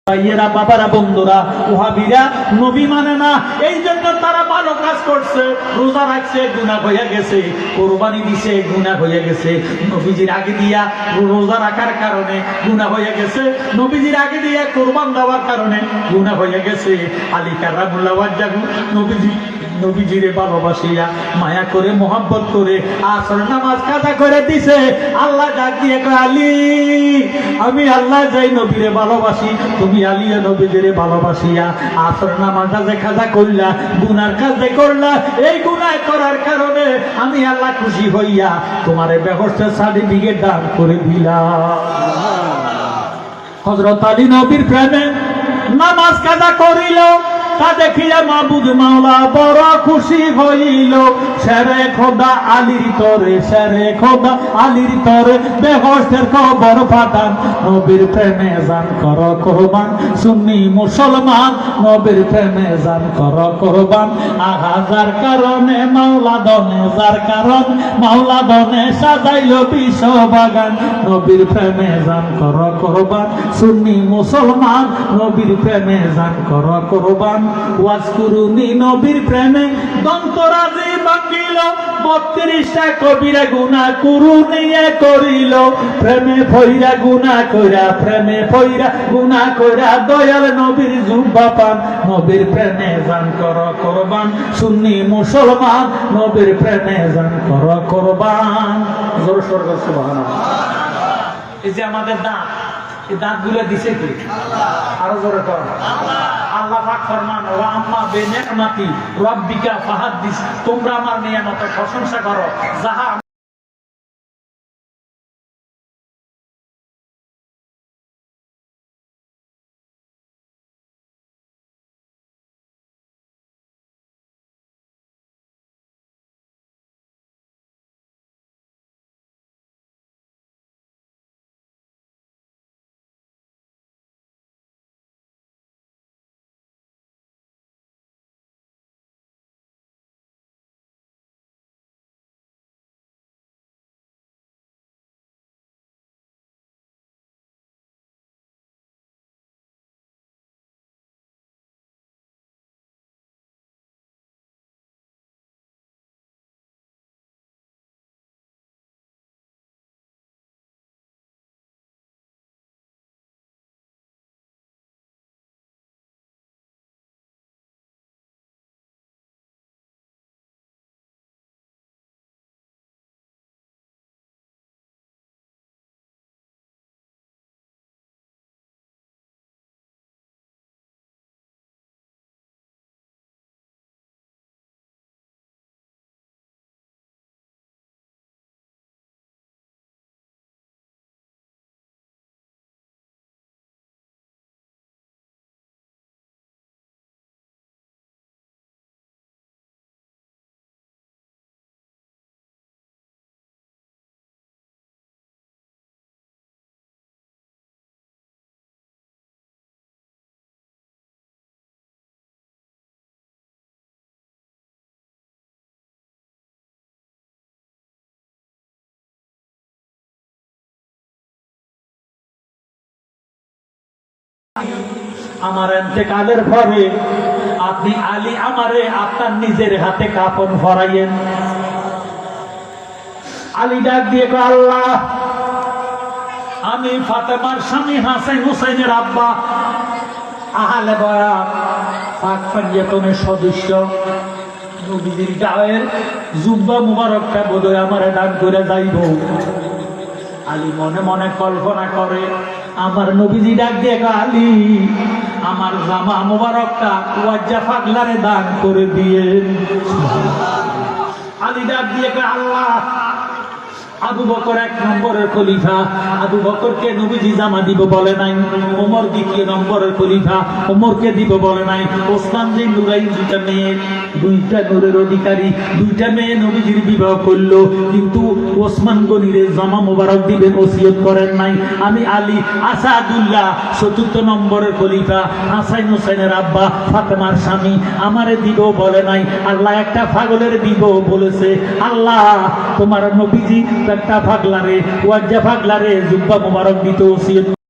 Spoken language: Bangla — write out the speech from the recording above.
ভাইয়েরা, বাবারা, বন্ধুরা, ওহাবিরা নবী মানে না, এই জন্য তারা ভালো কাজ করছে, রোজা রাখছে, গুনাহ হয়ে গেছে, কোরবানি দিছে, গুনাহ হয়ে গেছে, নবীজির আগে দিয়া রোজা রাখার কারণে গুনাহ হয়ে গেছে, নবীজির আগে দিয়া কোরবান দেওয়ার কারণে গুনাহ হয়ে গেছে। আলী কারামুল্লাহ ওয়াজহু নবীজিরে ভালোবাসিয়া মায়া করে মোহাব্বত করে আসর নামাজ কাজা করে দিছে। আল্লাহ ডাক দিয়ে কয়, আলী, আমি আল্লাহ যাই নবীরে ভালোবাসি, তুমি আলী নবীজিরে ভালোবাসিয়া আসর নামাজটা যে কাজা করলা, গুনার কাজ যে করলা, এই গুনাহ করার কারণে আমি আল্লাহ খুশি হইয়া তোমারে বেহেশতের সার্টিফিকেট দান করে দিলাম। হযরত আলী নবীর প্রেমে নামাজ কাজা করিল, তা দেখিয়া মাবুদ মাওলা বড় খুশি হইল। শেরে খোদা আলীর তরে, শেরে খোদা আলীর তরে বেহেশতের খবর পাঠান, নবীর প্রেমে জান কর কুরবান, সুন্নি মুসলমান নবীর প্রেমে জান কর কুরবান। আহাজার কারণে মাওলা দনে, যার কারণ মাওলা দনে সাজাইল বিশ্ব বাগান, নবীর প্রেমে জান কর কুরবান, সুন্নি মুসলমান নবীর প্রেমে জান কর কুরবান। ওয়াজকুরুনি নবীর প্রেমে দন্তরাজি ভাঙিল, 32টা কবিরা গুনাহ কুরুনিয়ে করিল, প্রেমে ফইরা গুনাহ কইরা, প্রেমে ফইরা গুনাহ কইরা দয়াল নবীর জুব্বা পান, নবীর প্রেমে জান কর কুরবান, সুন্নি মুসলমান নবীর প্রেমে জান কর কুরবান। জোর স্বর্গ সুবহানাল্লাহ। এই যে আমাদের দাঁত, এই দাঁতগুলো দিছে কি আল্লাহ? আরো জোরে কর আল্লাহ। আল্লাহ পাক ফরমান, ওয়া আম্মা বিনিআমাতি রাব্বিকা ফাহাদ্দিস, তোমরা আমার নিয়ামতের প্রশংসা করো, যাহা আমার ইন্তেকালের পরে আপনি আলী আমারে আপনার নিজের হাতে কাফন পরাইয়েন। আলী ডাক দিয়ে কয়, আল্লাহ, আমি ফাতেমার স্বামী হাসান হুসাইনের আব্বা, আহলে বয়াত পাক পাঞ্জাতনের সদস্য, নবীজির গায়ের জুব্বা মুবারকটা বোধহয় আমারে দান করে যাইব। আলী মনে মনে কল্পনা করে, আমার নবীজি ডাক দিয়ে কয়, আলী, আমার জামা মুবারকটা ওয়াজ্জা পাগলারে দান করে দিয়ে। আলী ডাক দিয়ে কয়, আল্লাহ, আবু বকর 1 নম্বরের খলিফা, আবু বকরকে নবীজি জামা দিব বলে নাই, ওমর 2 নম্বরের খলিফা, ওমরকে দিব বলে নাই, ওসমান যে নুরাইন 2টা মেয়ে, 2টা নূরের অধিকারী, 2টা মেয়ে নবীজির বিবাহ করলো, কিন্তু ওসমান গনিরে জামা মুবারক দিবেন ওসিয়ত করেন নাই। আমি আলী আসাদুল্লাহ 4 নম্বরের খলিফা, হাসান হোসেনের আব্বা, ফাতেমার স্বামী, আমারে দিব বলে নাই, আল্লাহ একটা পাগলের দিব বলেছে। আল্লাহ, তোমার নবীজি একটা পাগলারে ওয়াজ্জা পাগলারে জুব্বা মুবারক দিতে ওসিয়ত